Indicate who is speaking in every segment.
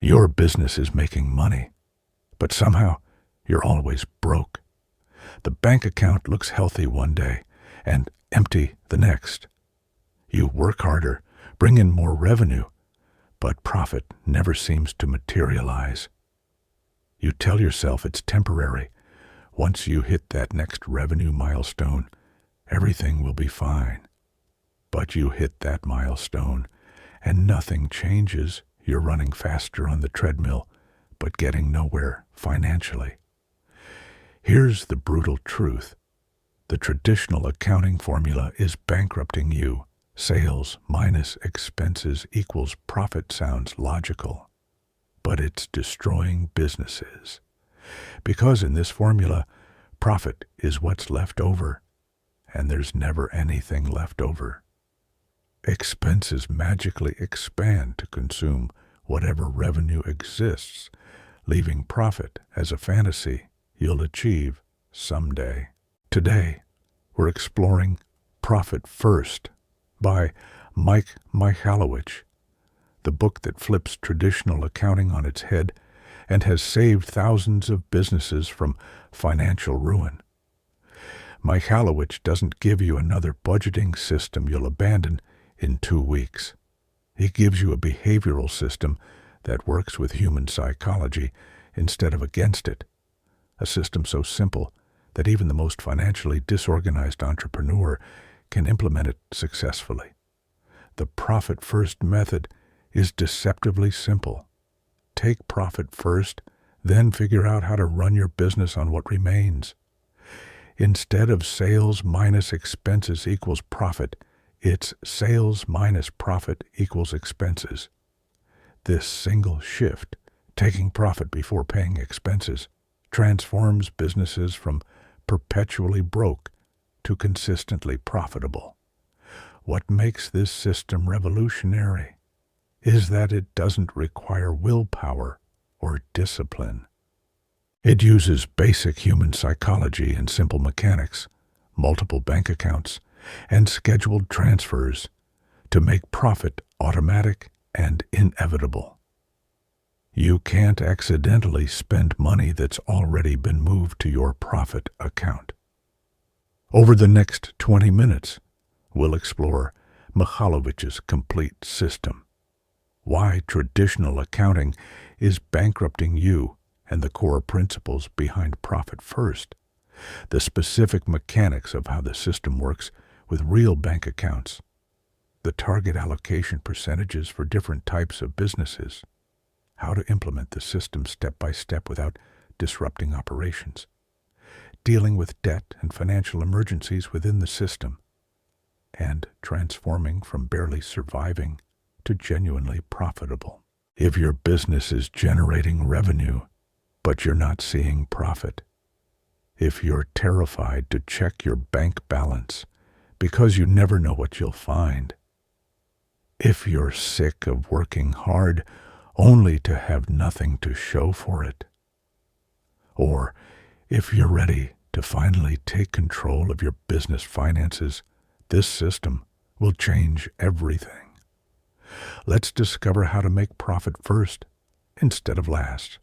Speaker 1: Your business is making money, but somehow you're always broke. The bank account looks healthy one day and empty the next. You work harder, bring in more revenue, but profit never seems to materialize. You tell yourself it's temporary. Once you hit that next revenue milestone, everything will be fine. But you hit that milestone, and nothing changes. You're running faster on the treadmill, but getting nowhere financially. Here's the brutal truth. The traditional accounting formula is bankrupting you. Sales minus expenses equals profit sounds logical, but it's destroying businesses. Because in this formula, profit is what's left over, and there's never anything left over. Expenses magically expand to consume whatever revenue exists, leaving profit as a fantasy you'll achieve someday. Today, we're exploring Profit First by Mike Michalowicz, the book that flips traditional accounting on its head and has saved thousands of businesses from financial ruin. Michalowicz doesn't give you another budgeting system you'll abandon in 2 weeks. He gives you a behavioral system that works with human psychology instead of against it. A system so simple that even the most financially disorganized entrepreneur can implement it successfully. The Profit First method is deceptively simple. Take profit first, then figure out how to run your business on what remains. Instead of sales minus expenses equals profit, it's sales minus profit equals expenses. This single shift, taking profit before paying expenses, transforms businesses from perpetually broke to consistently profitable. What makes this system revolutionary is that it doesn't require willpower or discipline. It uses basic human psychology and simple mechanics, multiple bank accounts, and scheduled transfers to make profit automatic and inevitable. You can't accidentally spend money that's already been moved to your profit account. Over the next 20 minutes, we'll explore Michalowicz's complete system, why traditional accounting is bankrupting you and the core principles behind Profit First, the specific mechanics of how the system works with real bank accounts, the target allocation percentages for different types of businesses, how to implement the system step by step without disrupting operations, dealing with debt and financial emergencies within the system, and transforming from barely surviving to genuinely profitable. If your business is generating revenue, but you're not seeing profit, if you're terrified to check your bank balance because you never know what you'll find, if you're sick of working hard only to have nothing to show for it, or if you're ready to finally take control of your business finances, this system will change everything. Let's discover how to make profit first instead of last.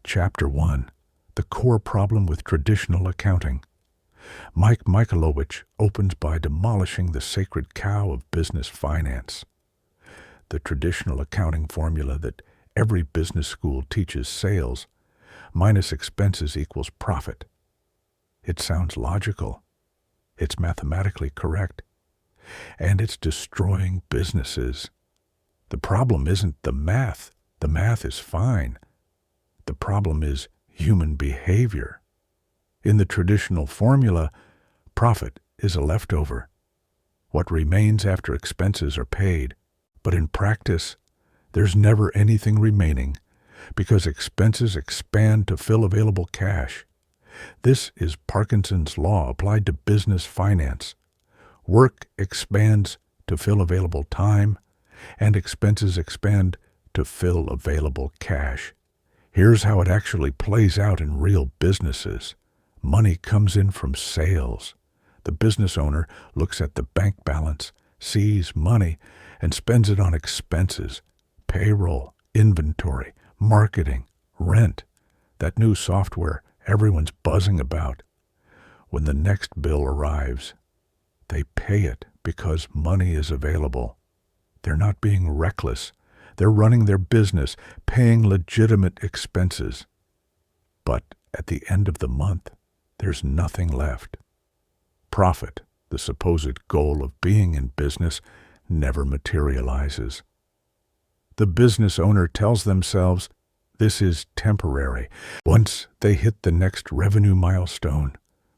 Speaker 1: Chapter 1. The core problem with traditional accounting. Mike Michalowicz opens by demolishing the sacred cow of business finance. The traditional accounting formula that every business school teaches sales minus expenses equals profit. It sounds logical. It's mathematically correct. And it's destroying businesses. The problem isn't the math. The math is fine. The problem is human behavior. In the traditional formula, profit is a leftover, what remains after expenses are paid. But in practice, there's never anything remaining because expenses expand to fill available cash. This is Parkinson's law applied to business finance. Work expands to fill available time, and expenses expand to fill available cash. Here's how it actually plays out in real businesses. Money comes in from sales. The business owner looks at the bank balance, sees money, and spends it on expenses, Payroll, inventory, marketing, rent, that new software everyone's buzzing about. When the next bill arrives, they pay it because money is available. They're not being reckless. They're running their business, paying legitimate expenses. But at the end of the month, there's nothing left. Profit, the supposed goal of being in business, never materializes. The business owner tells themselves this is temporary. Once they hit the next revenue milestone,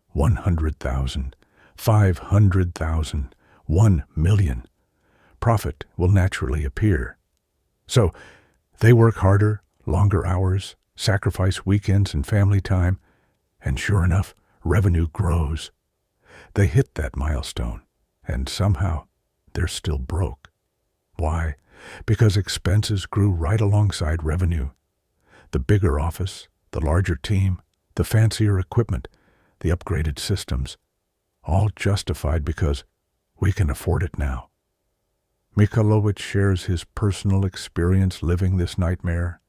Speaker 1: 100,000, 500,000, 1 million, profit will naturally appear. So they work harder, longer hours, sacrifice weekends and family time, and sure enough, revenue grows. They hit that milestone, and somehow they're still broke. Why? Because expenses grew right alongside revenue. The bigger office, the larger team, the fancier equipment, the upgraded systems, all justified because we can afford it now. Michalowicz shares his personal experience living this nightmare.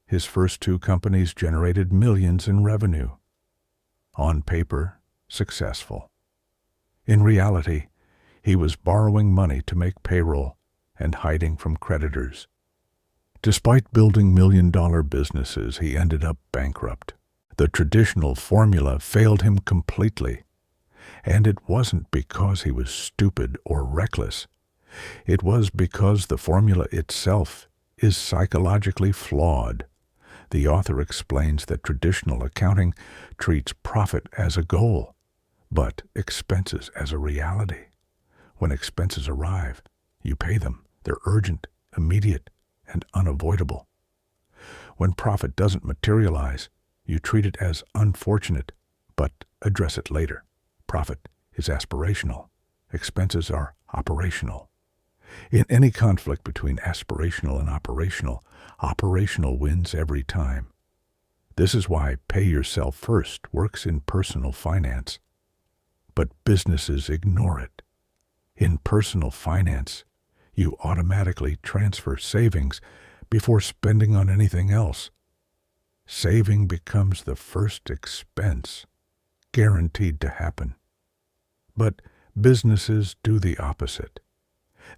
Speaker 1: His first 2 companies generated millions in revenue. On paper, successful. In reality, he was borrowing money to make payroll and hiding from creditors. Despite building million-dollar businesses, he ended up bankrupt. The traditional formula failed him completely. And it wasn't because he was stupid or reckless. It was because the formula itself is psychologically flawed. The author explains that traditional accounting treats profit as a goal, but expenses as a reality. When expenses arrive, you pay them. They're urgent, immediate, and unavoidable. When profit doesn't materialize, you treat it as unfortunate, but address it later. Profit is aspirational. Expenses are operational. In any conflict between aspirational and operational wins every time. This is why pay yourself first works in personal finance. But businesses ignore it. In personal finance, you automatically transfer savings before spending on anything else. Saving becomes the first expense, guaranteed to happen. But businesses do the opposite.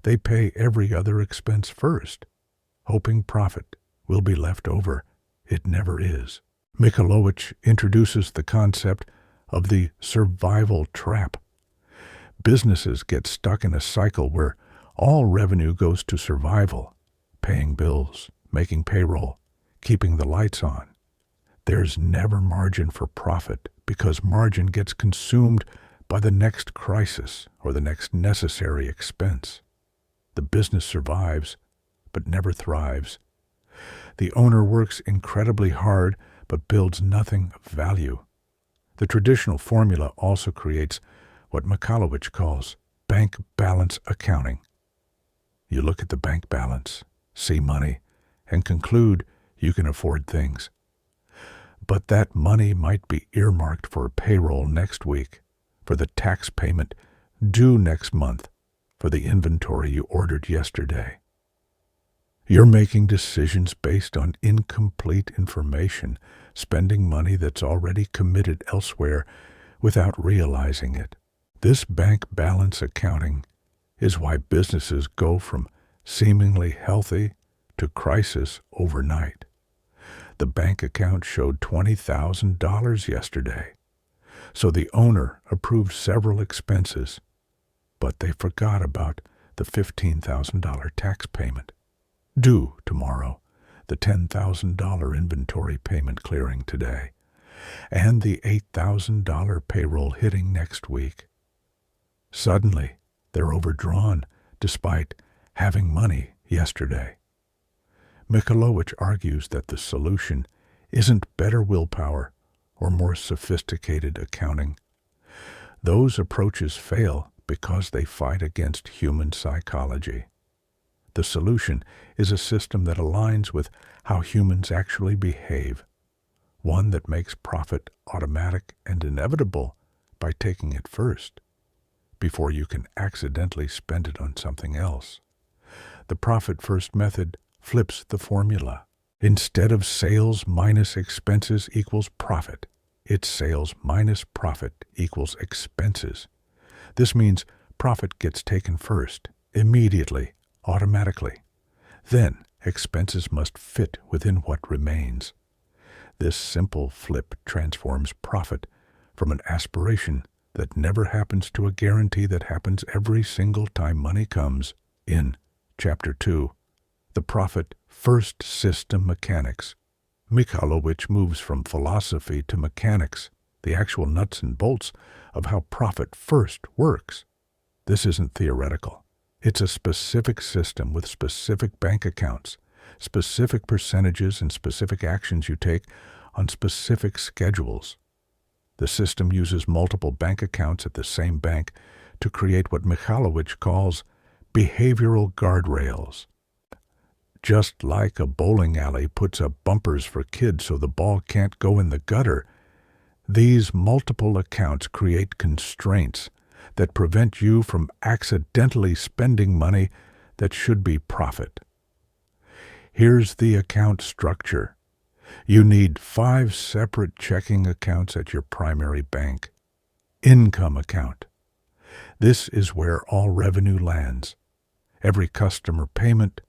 Speaker 1: They pay every other expense first, hoping profit will be left over. It never is. Michalowicz introduces the concept of the survival trap. Businesses get stuck in a cycle where all revenue goes to survival, paying bills, making payroll, keeping the lights on. There's never margin for profit because margin gets consumed by the next crisis or the next necessary expense. The business survives, but never thrives. The owner works incredibly hard, but builds nothing of value. The traditional formula also creates what Michalowicz calls bank balance accounting. You look at the bank balance, see money, and conclude you can afford things. But that money might be earmarked for payroll next week, for the tax payment due next month, for the inventory you ordered yesterday. You're making decisions based on incomplete information, spending money that's already committed elsewhere without realizing it. This bank balance accounting is why businesses go from seemingly healthy to crisis overnight. The bank account showed $20,000 yesterday, so the owner approved several expenses, but they forgot about the $15,000 tax payment due tomorrow, the $10,000 inventory payment clearing today, and the $8,000 payroll hitting next week. Suddenly, they're overdrawn despite having money yesterday. Michalowicz argues that the solution isn't better willpower or more sophisticated accounting. Those approaches fail because they fight against human psychology. The solution is a system that aligns with how humans actually behave, one that makes profit automatic and inevitable by taking it first, before you can accidentally spend it on something else. The profit-first method flips the formula. Instead of sales minus expenses equals profit, it's sales minus profit equals expenses. This means profit gets taken first, immediately, automatically. Then expenses must fit within what remains. This simple flip transforms profit from an aspiration that never happens to a guarantee that happens every single time money comes. In Chapter 2, The Profit First System Mechanics, Michalowicz moves from philosophy to mechanics, the actual nuts and bolts of how profit first works. This isn't theoretical. It's a specific system with specific bank accounts, specific percentages, and specific actions you take on specific schedules. The system uses multiple bank accounts at the same bank to create what Michalowicz calls behavioral guardrails. Just like a bowling alley puts up bumpers for kids so the ball can't go in the gutter, these multiple accounts create constraints that prevent you from accidentally spending money that should be profit. Here's the account structure. You need 5 separate checking accounts at your primary bank. Income account. This is where all revenue lands. Every customer payment,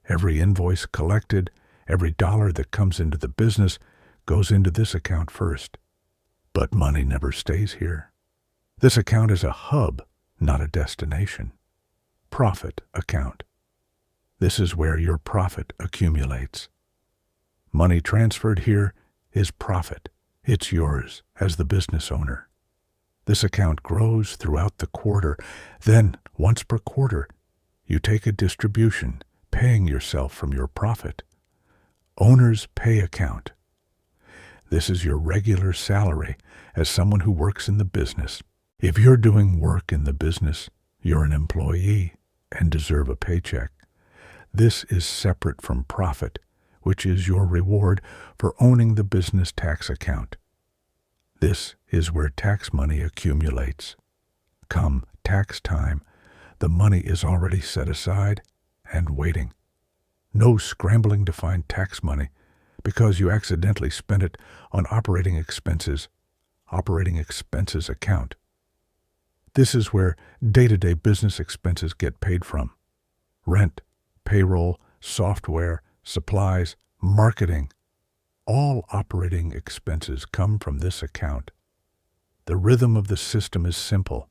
Speaker 1: every invoice collected, every dollar that comes into the business goes into this account first. But money never stays here. This account is a hub, not a destination. Profit account. This is where your profit accumulates. Money transferred here is profit. It's yours as the business owner. This account grows throughout the quarter. Then, once per quarter, you take a distribution, paying yourself from your profit. Owner's pay account. This is your regular salary as someone who works in the business. If you're doing work in the business, you're an employee and deserve a paycheck. This is separate from profit, which is your reward for owning the business tax account. This is where tax money accumulates. Come tax time, the money is already set aside and waiting. No scrambling to find tax money because you accidentally spent it on operating expenses account. This is where day-to-day business expenses get paid from. Rent, payroll, software, supplies, marketing. All operating expenses come from this account. The rhythm of the system is simple.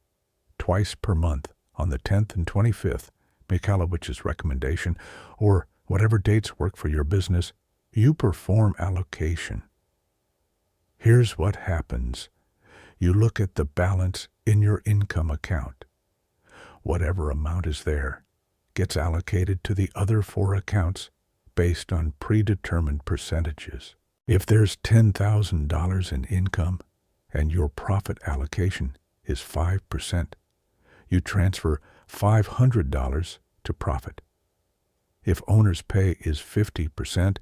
Speaker 1: Twice per month, on the 10th and 25th, Michalowicz's recommendation, or whatever dates work for your business, you perform allocation. Here's what happens. You look at the balance in your income account. Whatever amount is there gets allocated to the other 4 accounts based on predetermined percentages. If there's $10,000 in income and your profit allocation is 5%, you transfer $500 to profit. If owner's pay is 50%,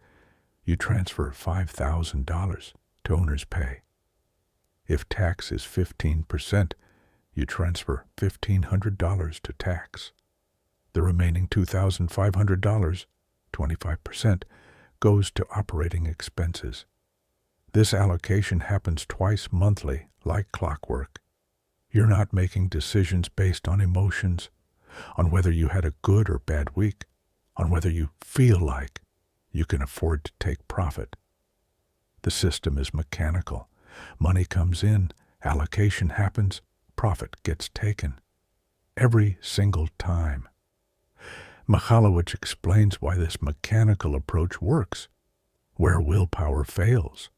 Speaker 1: you transfer $5,000 to owner's pay. If tax is 15%, you transfer $1,500 to tax. The remaining $2,500, 25%, goes to operating expenses. This allocation happens twice monthly, like clockwork. You're not making decisions based on emotions, on whether you had a good or bad week, on whether you feel like you can afford to take profit. The system is mechanical. Money comes in, allocation happens, profit gets taken. Every single time. Michalowicz explains why this mechanical approach works, where willpower fails.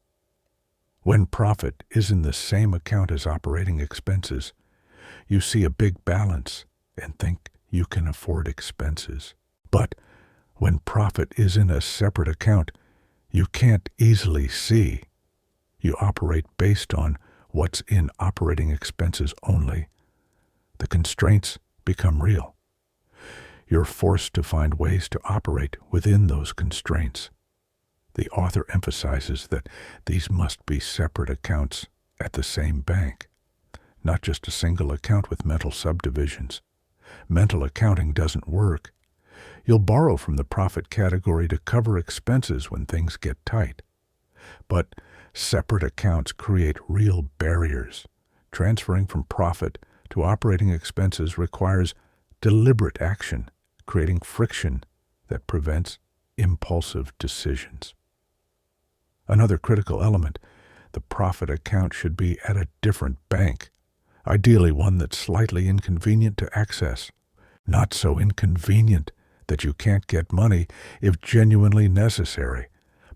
Speaker 1: When profit is in the same account as operating expenses, you see a big balance and think you can afford expenses. But when profit is in a separate account, you can't easily see. You operate based on what's in operating expenses only. The constraints become real. You're forced to find ways to operate within those constraints. The author emphasizes that these must be separate accounts at the same bank, not just a single account with mental subdivisions. Mental accounting doesn't work. You'll borrow from the profit category to cover expenses when things get tight. But separate accounts create real barriers. Transferring from profit to operating expenses requires deliberate action, creating friction that prevents impulsive decisions. Another critical element, the profit account should be at a different bank, ideally one that's slightly inconvenient to access, not so inconvenient that you can't get money if genuinely necessary,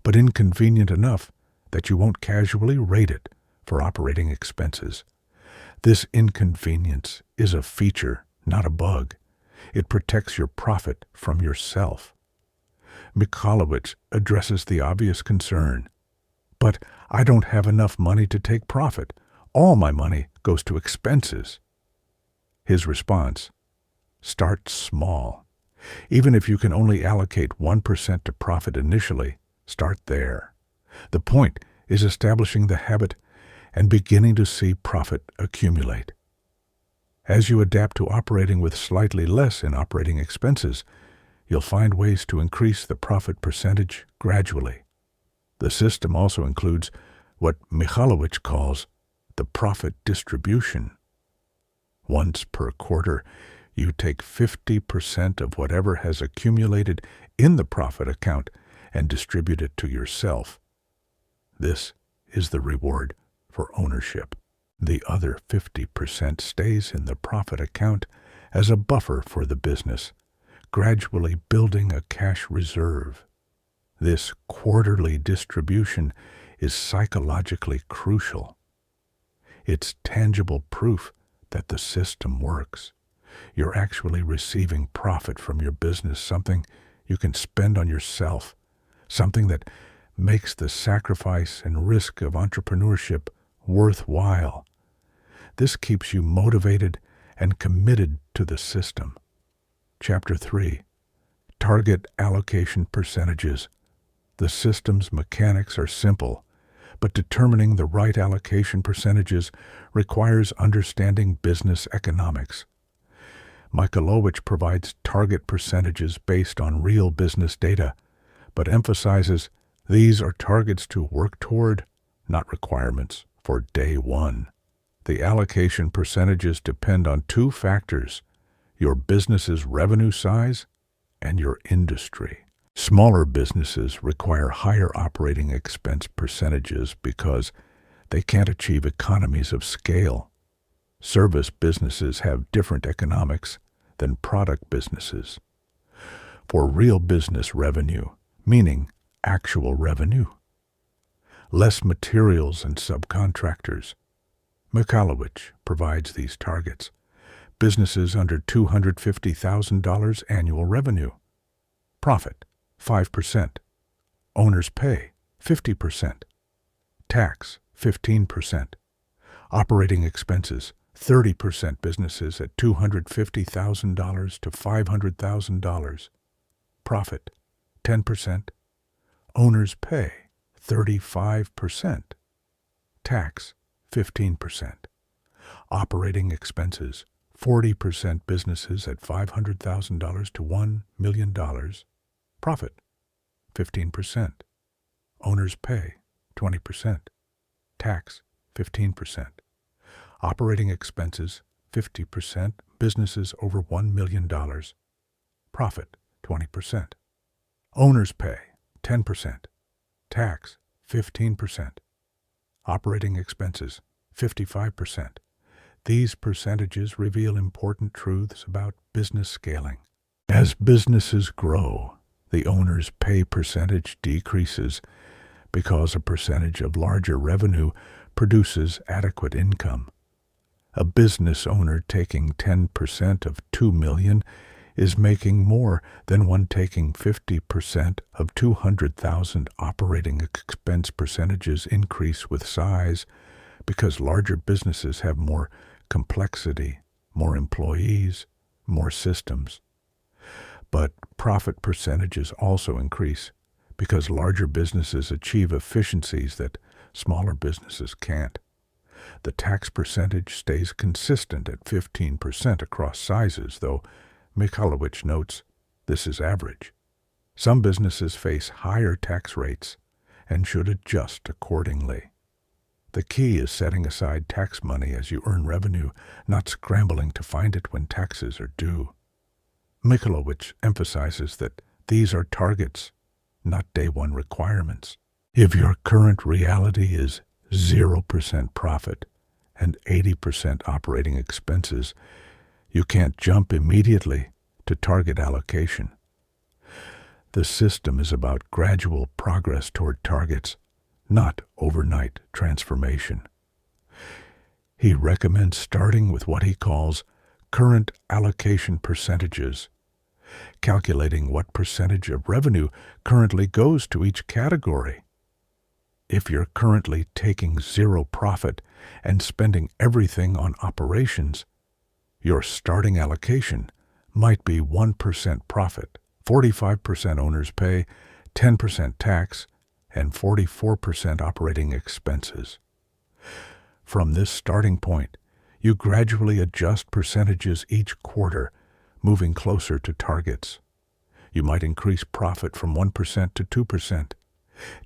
Speaker 1: but inconvenient enough that you won't casually rate it for operating expenses. This inconvenience is a feature, not a bug. It protects your profit from yourself. Michalowicz addresses the obvious concern. But I don't have enough money to take profit. All my money goes to expenses. His response: start small. Even if you can only allocate 1% to profit initially, start there. The point is establishing the habit and beginning to see profit accumulate. As you adapt to operating with slightly less in operating expenses, you'll find ways to increase the profit percentage gradually. The system also includes what Michalowicz calls the profit distribution. Once per quarter, you take 50% of whatever has accumulated in the profit account and distribute it to yourself. This is the reward for ownership. The other 50% stays in the profit account as a buffer for the business, gradually building a cash reserve. This quarterly distribution is psychologically crucial. It's tangible proof that the system works. You're actually receiving profit from your business, something you can spend on yourself, something that makes the sacrifice and risk of entrepreneurship worthwhile. This keeps you motivated and committed to the system. Chapter 3. Target allocation percentages. The system's mechanics are simple, but determining the right allocation percentages requires understanding business economics. Michalowicz provides target percentages based on real business data, but emphasizes these are targets to work toward, not requirements for day one. The allocation percentages depend on two factors: your business's revenue size and your industry. Smaller businesses require higher operating expense percentages because they can't achieve economies of scale. Service businesses have different economics than product businesses. For real business revenue, meaning actual revenue, less materials and subcontractors, Michalowicz provides these targets. Businesses under $250,000 annual revenue. Profit, 5%. Owner's pay, 50%. Tax, 15%. Operating expenses, 30% businesses at $250,000 to $500,000. Profit, 10%. Owner's pay, 35%. Tax, 15%. Operating expenses, 40% businesses at $500,000 to $1 million. Profit, 15%. Owner's pay, 20%. Tax, 15%. Operating expenses, 50%, businesses over $1 million. Profit, 20%. Owner's pay, 10%. Tax, 15%. Operating expenses, 55%. These percentages reveal important truths about business scaling. As businesses grow, the owner's pay percentage decreases because a percentage of larger revenue produces adequate income. A business owner taking 10% of $2 million is making more than one taking 50% of $200,000. Operating expense percentages increase with size because larger businesses have more complexity, more employees, more systems. But profit percentages also increase because larger businesses achieve efficiencies that smaller businesses can't. The tax percentage stays consistent at 15% across sizes, though Michalowicz notes This is average. Some businesses face higher tax rates and should adjust accordingly. The key is setting aside tax money as you earn revenue, not scrambling to find it when taxes are due. Michalowicz emphasizes that these are targets, not day-one requirements. If your current reality is 0% profit and 80% operating expenses, you can't jump immediately to target allocation. The system is about gradual progress toward targets, not overnight transformation. He recommends starting with what he calls current allocation percentages, calculating what percentage of revenue currently goes to each category. If you're currently taking zero profit and spending everything on operations, your starting allocation might be 1% profit, 45% owner's pay, 10% tax, and 44% operating expenses. From this starting point, you gradually adjust percentages each quarter, moving closer to targets. You might increase profit from 1% to 2%,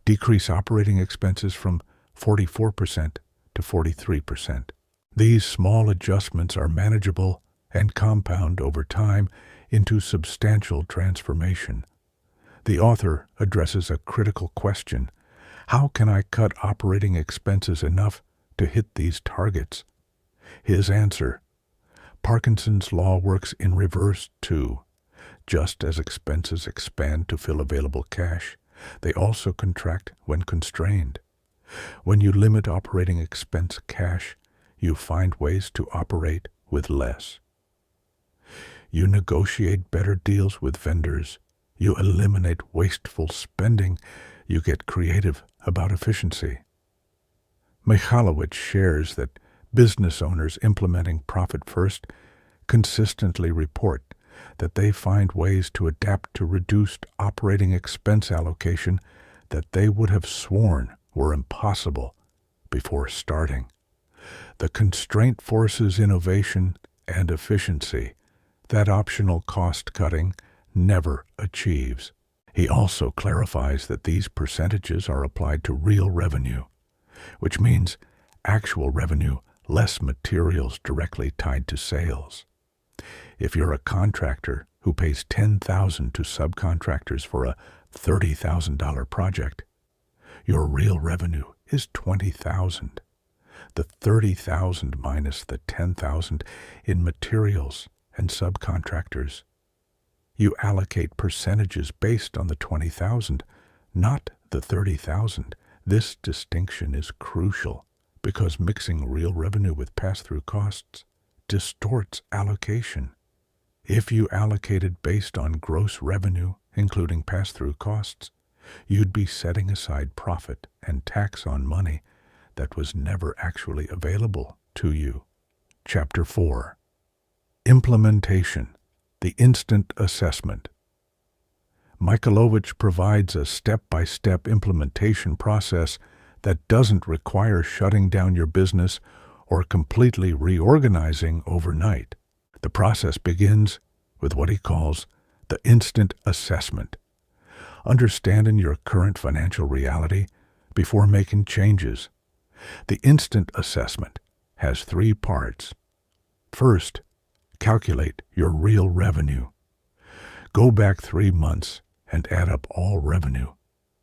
Speaker 1: decrease operating expenses from 44% to 43%. These small adjustments are manageable and compound over time into substantial transformation. The author addresses a critical question: how can I cut operating expenses enough to hit these targets? His answer: Parkinson's law works in reverse too. Just as expenses expand to fill available cash, they also contract when constrained. When you limit operating expense cash, you find ways to operate with less. You negotiate better deals with vendors. You eliminate wasteful spending. You get creative about efficiency. Michalowicz shares that business owners implementing profit first consistently report that they find ways to adapt to reduced operating expense allocation that they would have sworn were impossible before starting. The constraint forces innovation and efficiency that optional cost-cutting never achieves. He also clarifies that these percentages are applied to real revenue, which means actual revenue less materials directly tied to sales. If you're a contractor who pays $10,000 to subcontractors for a $30,000 project, your real revenue is $20,000. The $30,000 minus the $10,000 in materials and subcontractors. You allocate percentages based on the $20,000, not the $30,000. This distinction is crucial because mixing real revenue with pass-through costs distorts allocation. If you allocated based on gross revenue, including pass-through costs, you'd be setting aside profit and tax on money that was never actually available to you. Chapter 4. Implementation, the instant assessment. Michalowicz provides a step-by-step implementation process that doesn't require shutting down your business or completely reorganizing overnight. The process begins with what he calls the instant assessment, understanding your current financial reality before making changes. The instant assessment has 3 parts. First, calculate your real revenue. Go back 3 months and add up all revenue.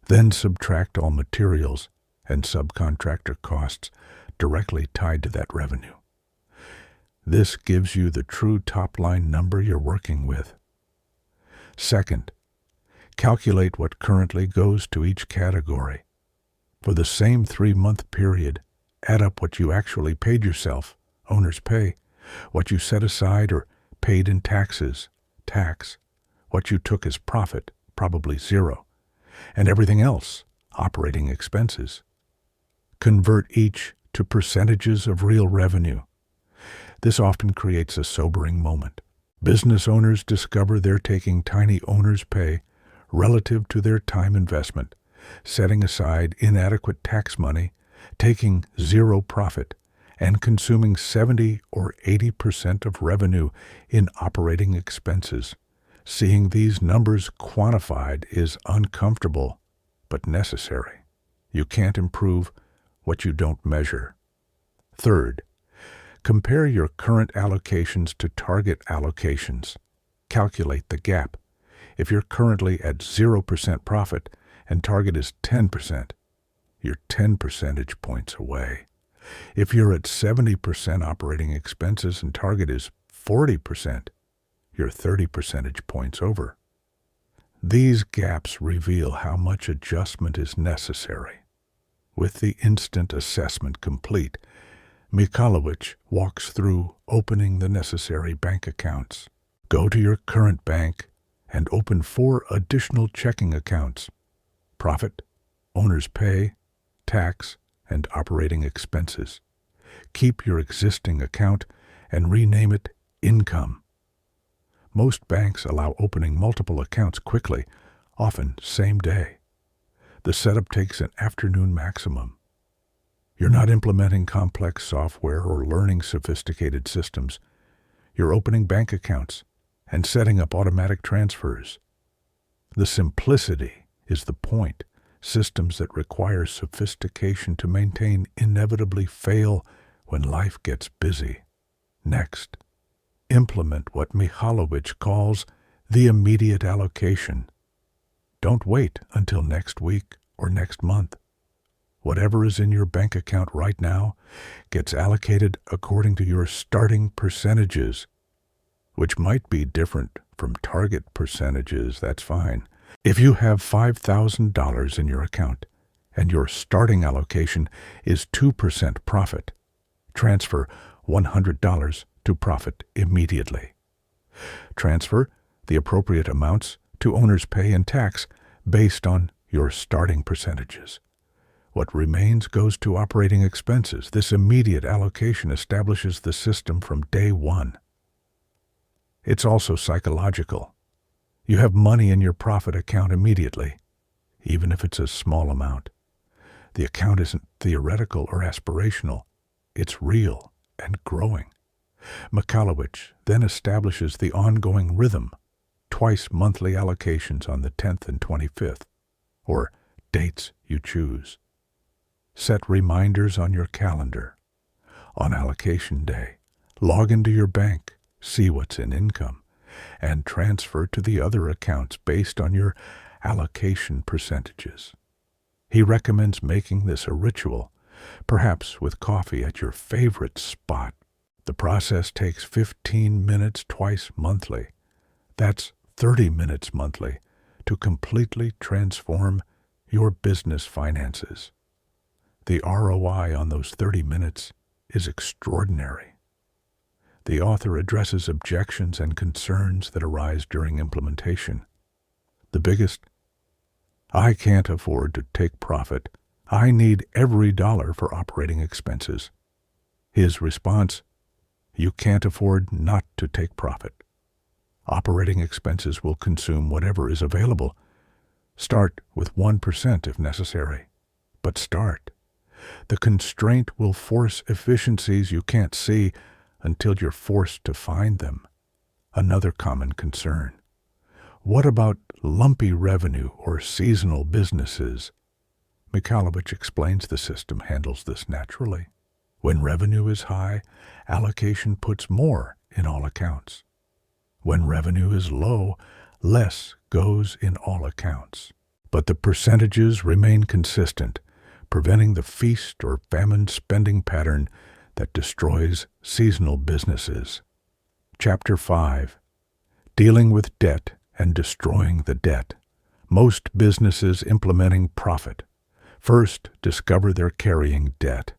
Speaker 1: Then subtract all materials and subcontractor costs directly tied to that revenue. This gives you the true top-line number you're working with. Second, calculate what currently goes to each category. For the same 3-month period, add up what you actually paid yourself, owner's pay, what you set aside or paid in taxes, tax, what you took as profit, probably 0, and everything else, operating expenses. Convert each to percentages of real revenue. This often creates a sobering moment. Business owners discover they're taking tiny owner's pay relative to their time investment, setting aside inadequate tax money, taking 0 profit, and consuming 70 or 80% of revenue in operating expenses. Seeing these numbers quantified is uncomfortable, but necessary. You can't improve what you don't measure. Third, compare your current allocations to target allocations. Calculate the gap. If you're currently at 0% profit and target is 10%, you're 10 percentage points away. If you're at 70% operating expenses and target is 40%, you're 30 percentage points over. These gaps reveal how much adjustment is necessary. With the instant assessment complete, Michalowicz walks through opening the necessary bank accounts. Go to your current bank and open 4 additional checking accounts: profit, owner's pay, tax, and operating expenses. Keep your existing account and rename it income. Most banks allow opening multiple accounts quickly, often same day. The setup takes an afternoon maximum. You're not implementing complex software or learning sophisticated systems. You're opening bank accounts and setting up automatic transfers. The simplicity is the point. Systems that require sophistication to maintain inevitably fail when life gets busy. Next, implement what Michalowicz calls the immediate allocation. Don't wait until next week or next month. Whatever is in your bank account right now gets allocated according to your starting percentages, which might be different from target percentages. That's fine. If you have $5,000 in your account and your starting allocation is 2% profit, transfer $100 to profit immediately. Transfer the appropriate amounts to owner's pay and tax based on your starting percentages. What remains goes to operating expenses. This immediate allocation establishes the system from day one. It's also psychological. You have money in your profit account immediately, even if it's a small amount. The account isn't theoretical or aspirational. It's real and growing. Michalowicz then establishes the ongoing rhythm, twice monthly allocations on the 10th and 25th, or dates you choose. Set reminders on your calendar. On allocation day, log into your bank, see what's in income, and transfer to the other accounts based on your allocation percentages. He recommends making this a ritual, perhaps with coffee at your favorite spot. The process takes 15 minutes twice monthly. That's 30 minutes monthly to completely transform your business finances. The ROI on those 30 minutes is extraordinary. The author addresses objections and concerns that arise during implementation. The biggest: I can't afford to take profit. I need every dollar for operating expenses. His response: you can't afford not to take profit. Operating expenses will consume whatever is available. Start with 1% if necessary, but start. The constraint will force efficiencies you can't see until you're forced to find them. Another common concern: what about lumpy revenue or seasonal businesses? Michalowicz explains the system handles this naturally. When revenue is high, allocation puts more in all accounts. When revenue is low, less goes in all accounts. But the percentages remain consistent, preventing the feast or famine spending pattern that destroys seasonal businesses. Chapter 5. Dealing with Debt and Destroying the Debt. Most businesses implementing profit first discover they're carrying debt.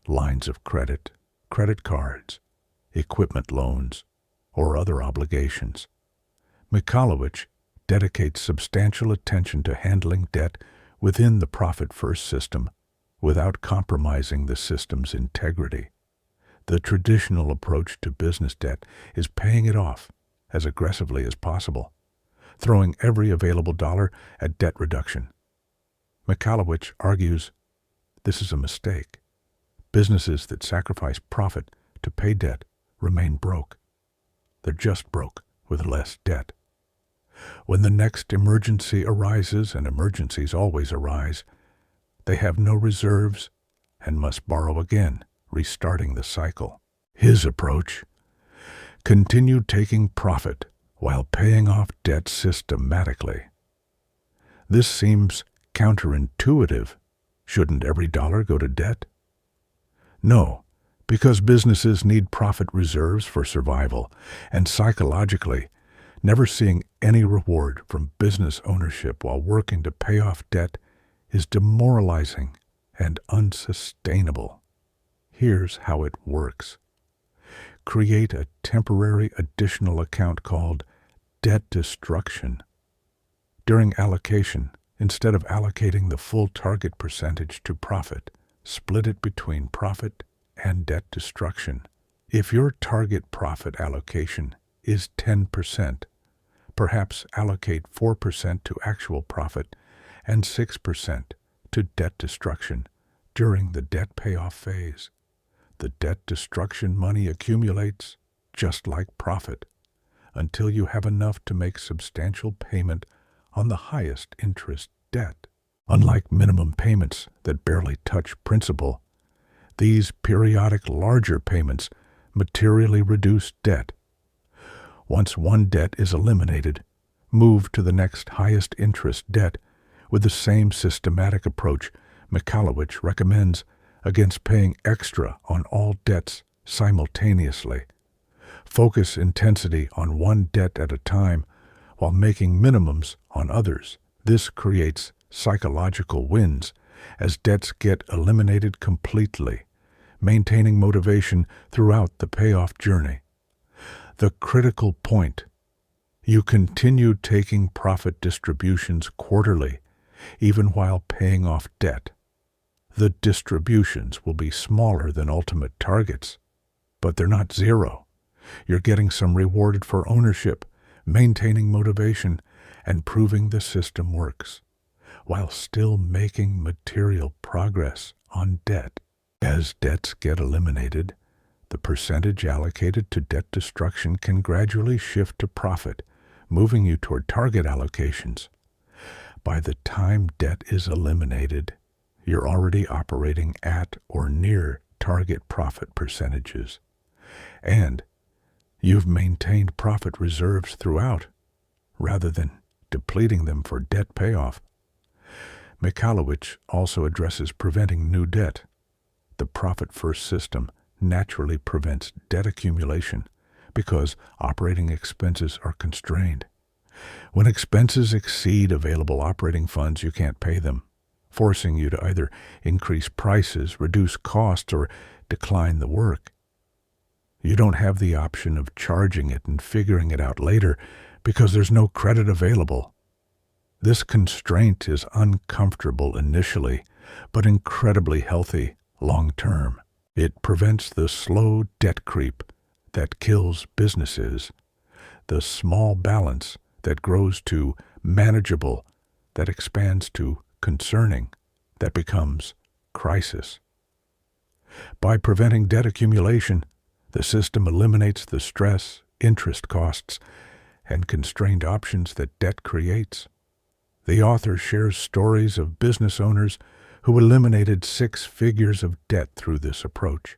Speaker 1: Lines of credit, credit cards, equipment loans, or other obligations. Michalowicz dedicates substantial attention to handling debt within the Profit First system without compromising the system's integrity. The traditional approach to business debt is paying it off as aggressively as possible, throwing every available dollar at debt reduction. Michalowicz argues this is a mistake. Businesses that sacrifice profit to pay debt remain broke. They're just broke with less debt. When the next emergency arises, and emergencies always arise, they have no reserves and must borrow again, restarting the cycle. His approach: continue taking profit while paying off debt systematically. This seems counterintuitive. Shouldn't every dollar go to debt? No, because businesses need profit reserves for survival, and psychologically, never seeing any reward from business ownership while working to pay off debt is demoralizing and unsustainable. Here's how it works. Create a temporary additional account called debt destruction. During allocation, instead of allocating the full target percentage to profit, split it between profit and debt destruction. If your target profit allocation is 10%, perhaps allocate 4% to actual profit and 6% to debt destruction during the debt payoff phase. The debt destruction money accumulates just like profit until you have enough to make substantial payment on the highest interest debt. Unlike minimum payments that barely touch principal, these periodic larger payments materially reduce debt. Once one debt is eliminated, move to the next highest interest debt with the same systematic approach Michalowicz recommends against paying extra on all debts simultaneously. Focus intensity on one debt at a time while making minimums on others. This creates psychological wins as debts get eliminated completely, maintaining motivation throughout the payoff journey. The critical point: you continue taking profit distributions quarterly, even while paying off debt. The distributions will be smaller than ultimate targets, but they're not zero. You're getting some rewarded for ownership, maintaining motivation, and proving the system works, while still making material progress on debt. As debts get eliminated, the percentage allocated to debt destruction can gradually shift to profit, moving you toward target allocations. By the time debt is eliminated, you're already operating at or near target profit percentages, and you've maintained profit reserves throughout, rather than depleting them for debt payoff. Michalowicz also addresses preventing new debt. The profit-first system naturally prevents debt accumulation because operating expenses are constrained. When expenses exceed available operating funds, you can't pay them, forcing you to either increase prices, reduce costs, or decline the work. You don't have the option of charging it and figuring it out later because there's no credit available. This constraint is uncomfortable initially, but incredibly healthy long-term. It prevents the slow debt creep that kills businesses, the small balance that grows to manageable, that expands to concerning, that becomes crisis. By preventing debt accumulation, the system eliminates the stress, interest costs, and constrained options that debt creates. The author shares stories of business owners who eliminated 6 figures of debt through this approach,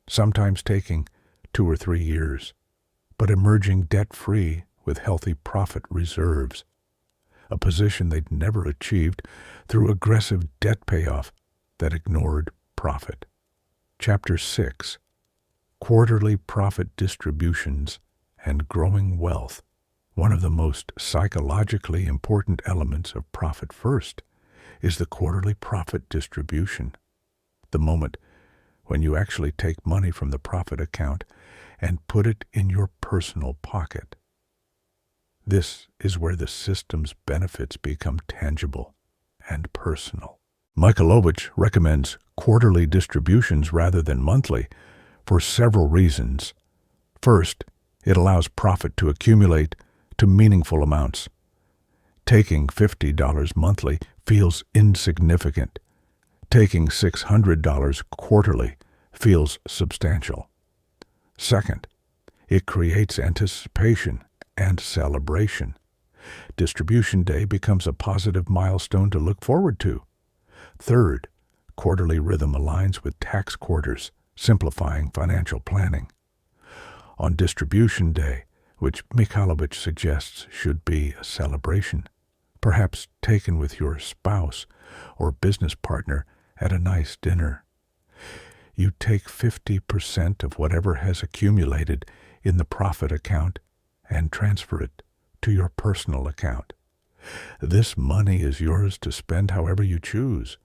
Speaker 1: sometimes taking 2 or 3 years, but emerging debt-free with healthy profit reserves, a position they'd never achieved through aggressive debt payoff that ignored profit. Chapter 6: Quarterly Profit Distributions and Growing Wealth. One of the most psychologically important elements of Profit First is the quarterly profit distribution, the moment when you actually take money from the profit account and put it in your personal pocket. This is where the system's benefits become tangible and personal. Michalowicz recommends quarterly distributions rather than monthly for several reasons. First, it allows profit to accumulate to meaningful amounts. Taking $50 monthly feels insignificant. Taking $600 quarterly feels substantial. Second, it creates anticipation and celebration. Distribution day becomes a positive milestone to look forward to. Third, quarterly rhythm aligns with tax quarters, simplifying financial planning. On distribution day, which Mikhailovich suggests should be a celebration, perhaps taken with your spouse or business partner at a nice dinner. You take 50% of whatever has accumulated in the profit account and transfer it to your personal account. This money is yours to spend however you choose.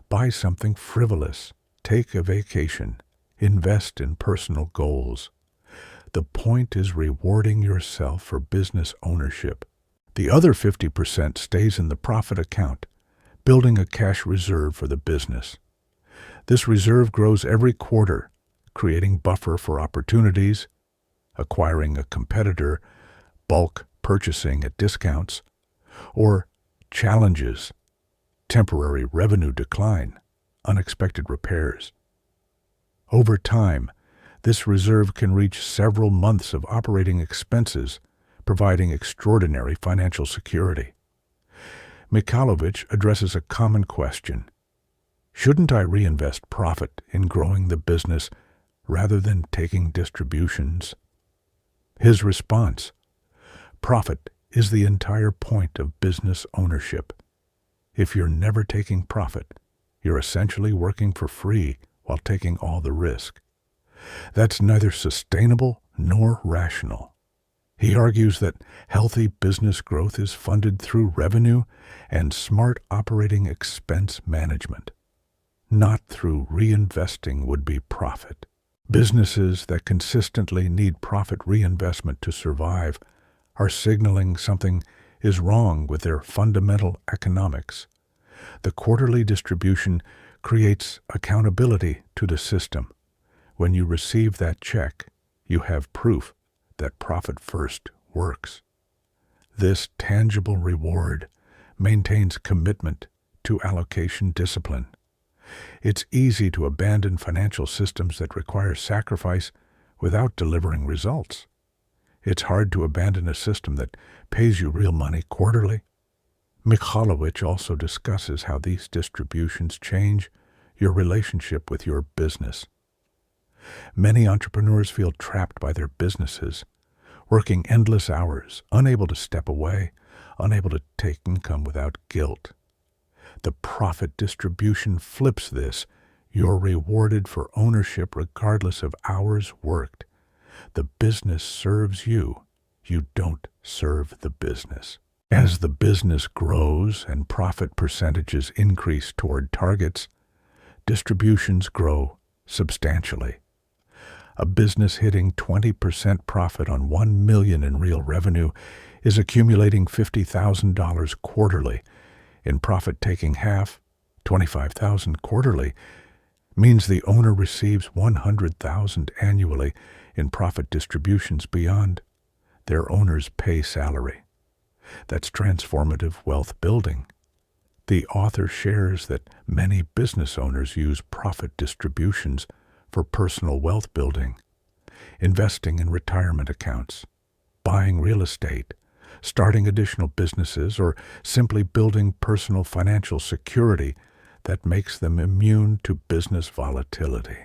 Speaker 1: Buy something frivolous, take a vacation, invest in personal goals. The point is rewarding yourself for business ownership. The other 50% stays in the profit account, building a cash reserve for the business. This reserve grows every quarter, creating buffer for opportunities, acquiring a competitor, bulk purchasing at discounts, or challenges, temporary revenue decline, unexpected repairs. Over time, this reserve can reach several months of operating expenses, providing extraordinary financial security. Mikhailovich addresses a common question. Shouldn't I reinvest profit in growing the business rather than taking distributions? His response: profit is the entire point of business ownership. If you're never taking profit, you're essentially working for free while taking all the risk. That's neither sustainable nor rational. He argues that healthy business growth is funded through revenue and smart operating expense management, not through reinvesting would-be profit. Businesses that consistently need profit reinvestment to survive are signaling something is wrong with their fundamental economics. The quarterly distribution creates accountability to the system. When you receive that check, you have proof that profit first works. This tangible reward maintains commitment to allocation discipline. It's easy to abandon financial systems that require sacrifice without delivering results. It's hard to abandon a system that pays you real money quarterly. Mikhailovich also discusses how these distributions change your relationship with your business. Many entrepreneurs feel trapped by their businesses, working endless hours, unable to step away, unable to take income without guilt. The profit distribution flips this. You're rewarded for ownership regardless of hours worked. The business serves you. You don't serve the business. As the business grows and profit percentages increase toward targets, distributions grow substantially. A business hitting 20% profit on $1 million in real revenue is accumulating $50,000 quarterly. In profit taking half, $25,000 quarterly, means the owner receives $100,000 annually in profit distributions beyond their owner's pay salary. That's transformative wealth building. The author shares that many business owners use profit distributions for personal wealth building, investing in retirement accounts, buying real estate, starting additional businesses, or simply building personal financial security that makes them immune to business volatility.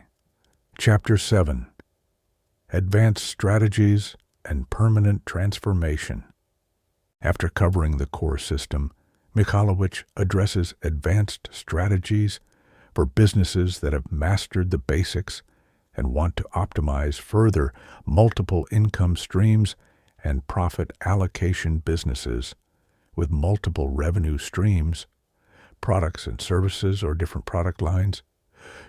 Speaker 1: Chapter 7: Advanced Strategies and Permanent Transformation. After covering the core system, Mikhailovich addresses advanced strategies for businesses that have mastered the basics and want to optimize further multiple income streams and profit allocation businesses with multiple revenue streams, products and services or different product lines,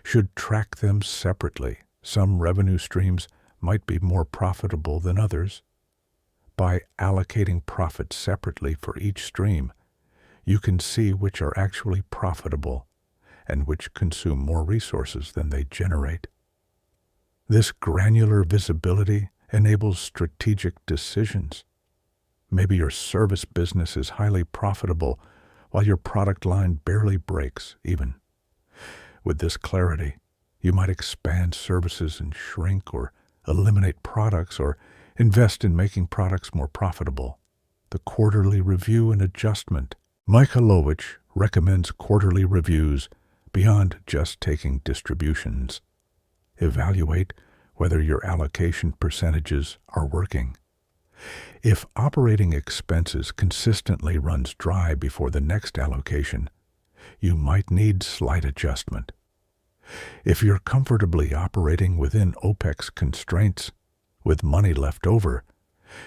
Speaker 1: should track them separately. Some revenue streams might be more profitable than others. By allocating profit separately for each stream, you can see which are actually profitable and which consume more resources than they generate. This granular visibility enables strategic decisions. Maybe your service business is highly profitable while your product line barely breaks even. With this clarity, you might expand services and shrink, or eliminate products, or invest in making products more profitable. the quarterly review and adjustment. Michalowicz recommends quarterly reviews beyond just taking distributions. Evaluate whether your allocation percentages are working. If operating expenses consistently runs dry before the next allocation, you might need slight adjustment. If you're comfortably operating within OPEX constraints, with money left over,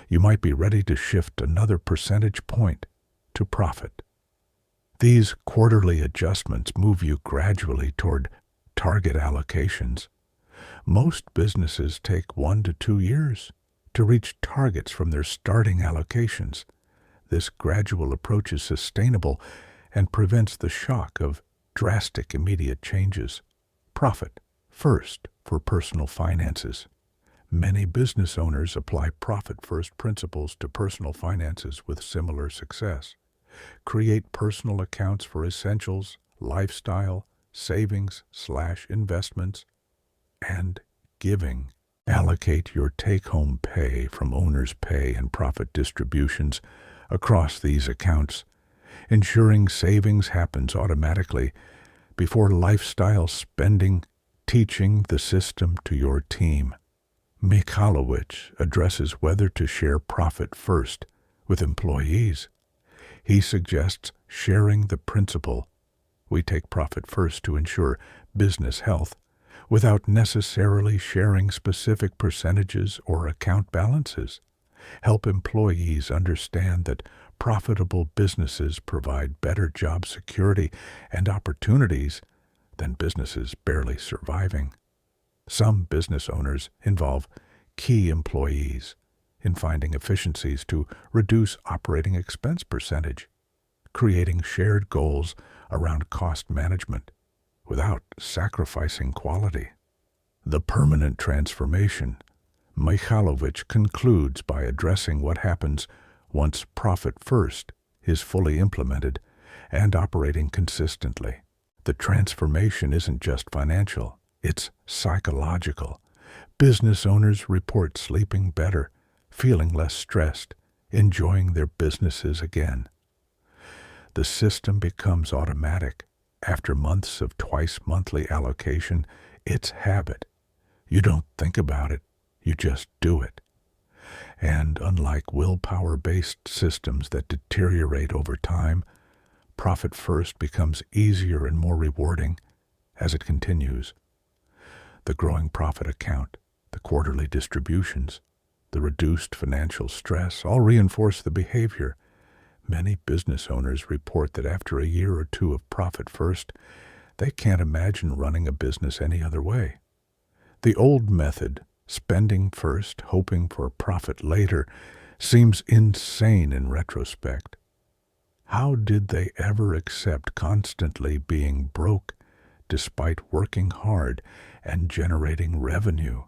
Speaker 1: you might be ready to shift another percentage point to profit. These quarterly adjustments move you gradually toward target allocations. Most businesses take 1 to 2 years to reach targets from their starting allocations. This gradual approach is sustainable and prevents the shock of drastic immediate changes. Profit first for personal finances. Many business owners apply profit-first principles to personal finances with similar success. Create personal accounts for essentials, lifestyle, savings/investments, and giving. Allocate your take-home pay from owner's pay and profit distributions across these accounts, ensuring savings happens automatically before lifestyle spending, teaching the system to your team. Michalowicz addresses whether to share profit first with employees. He suggests sharing the principle, we take profit first to ensure business health, without necessarily sharing specific percentages or account balances. Help employees understand that profitable businesses provide better job security and opportunities than businesses barely surviving. Some business owners involve key employees in finding efficiencies to reduce operating expense percentage, creating shared goals around cost management without sacrificing quality. The permanent transformation. Michalowicz concludes by addressing what happens once profit first is fully implemented and operating consistently. The transformation isn't just financial, it's psychological. Business owners report sleeping better, feeling less stressed, enjoying their businesses again. The system becomes automatic. After months of twice-monthly allocation, it's habit. You don't think about it, you just do it. And unlike willpower-based systems that deteriorate over time, profit first becomes easier and more rewarding as it continues. The growing profit account, the quarterly distributions, the reduced financial stress all reinforce the behavior. Many business owners report that after a year or two of profit first, they can't imagine running a business any other way. The old method, spending first, hoping for profit later, seems insane in retrospect. How did they ever accept constantly being broke despite working hard and generating revenue?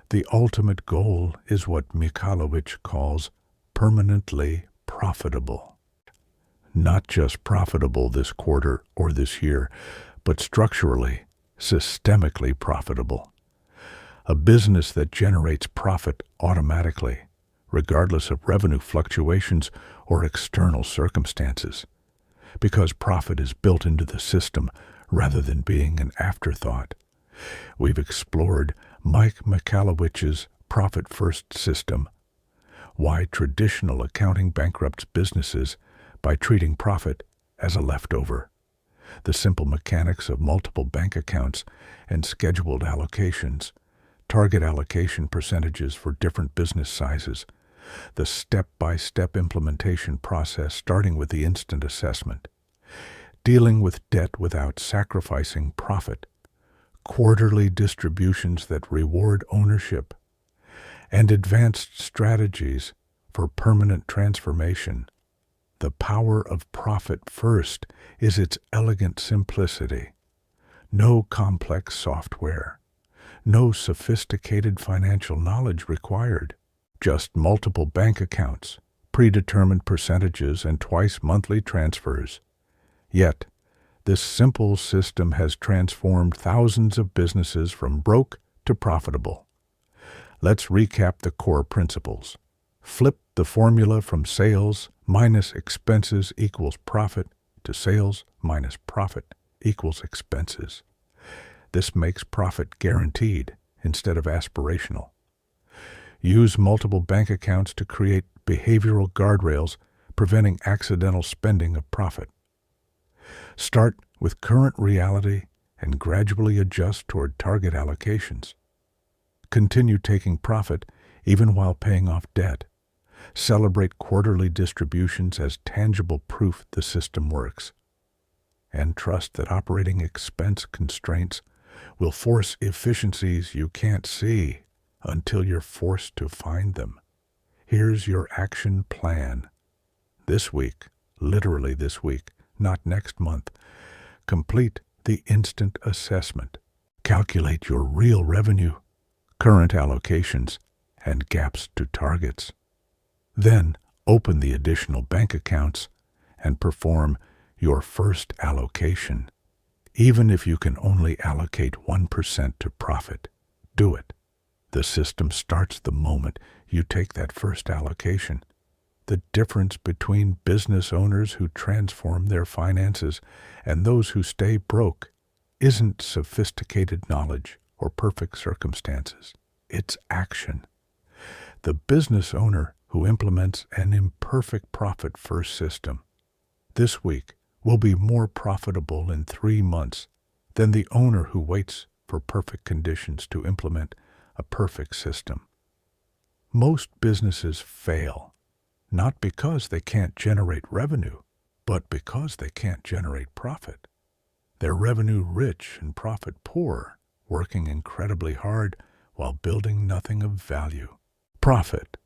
Speaker 1: The ultimate goal is what Michalowicz calls permanently profitable. Not just profitable this quarter or this year, but structurally, systemically profitable. A business that generates profit automatically, regardless of revenue fluctuations or external circumstances, because profit is built into the system rather than being an afterthought. We've explored Mike Michalowicz's profit-first system, why traditional accounting bankrupts businesses by treating profit as a leftover, the simple mechanics of multiple bank accounts and scheduled allocations, target allocation percentages for different business sizes, the step-by-step implementation process starting with the instant assessment, dealing with debt without sacrificing profit, quarterly distributions that reward ownership, and advanced strategies for permanent transformation. The power of profit first is its elegant simplicity. No complex software, no sophisticated financial knowledge required, just multiple bank accounts, predetermined percentages, and twice-monthly transfers. Yet, this simple system has transformed thousands of businesses from broke to profitable. Let's recap the core principles. Flip the formula from sales minus expenses equals profit to sales minus profit equals expenses. This makes profit guaranteed instead of aspirational. Use multiple bank accounts to create behavioral guardrails preventing accidental spending of profit. Start with current reality and gradually adjust toward target allocations. Continue taking profit even while paying off debt. Celebrate quarterly distributions as tangible proof the system works. And trust that operating expense constraints will force efficiencies you can't see until you're forced to find them. Here's your action plan. This week, literally this week, not next month, complete the instant assessment. Calculate your real revenue, current allocations, and gaps to targets. Then open the additional bank accounts and perform your first allocation. Even if you can only allocate 1% to profit, do it. The system starts the moment you take that first allocation. The difference between business owners who transform their finances and those who stay broke isn't sophisticated knowledge or perfect circumstances. It's action. The business owner who implements an imperfect profit-first system this week will be more profitable in 3 months than the owner who waits for perfect conditions to implement a perfect system. Most businesses fail, not because they can't generate revenue, but because they can't generate profit. They're revenue rich and profit poor, working incredibly hard while building nothing of value. Profit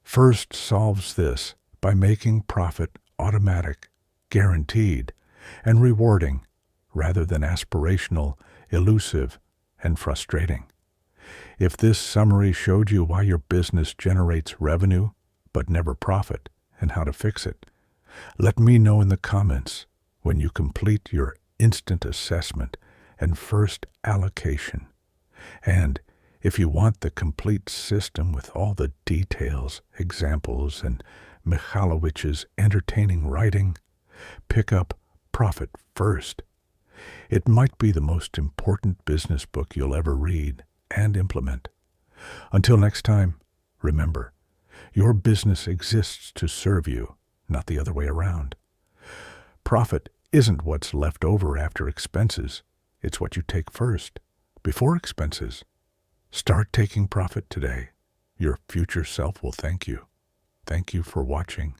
Speaker 1: first solves this by making profit automatic, guaranteed, and rewarding rather than aspirational, elusive, and frustrating. If this summary showed you why your business generates revenue but never profit and how to fix it, let me know in the comments when you complete your instant assessment and first allocation. And if you want the complete system with all the details, examples, and Michalowicz's entertaining writing, pick up Profit First. It might be the most important business book you'll ever read and implement. Until next time, remember, your business exists to serve you, not the other way around. Profit isn't what's left over after expenses. It's what you take first, before expenses. Start taking profit today. Your future self will thank you. Thank you for watching.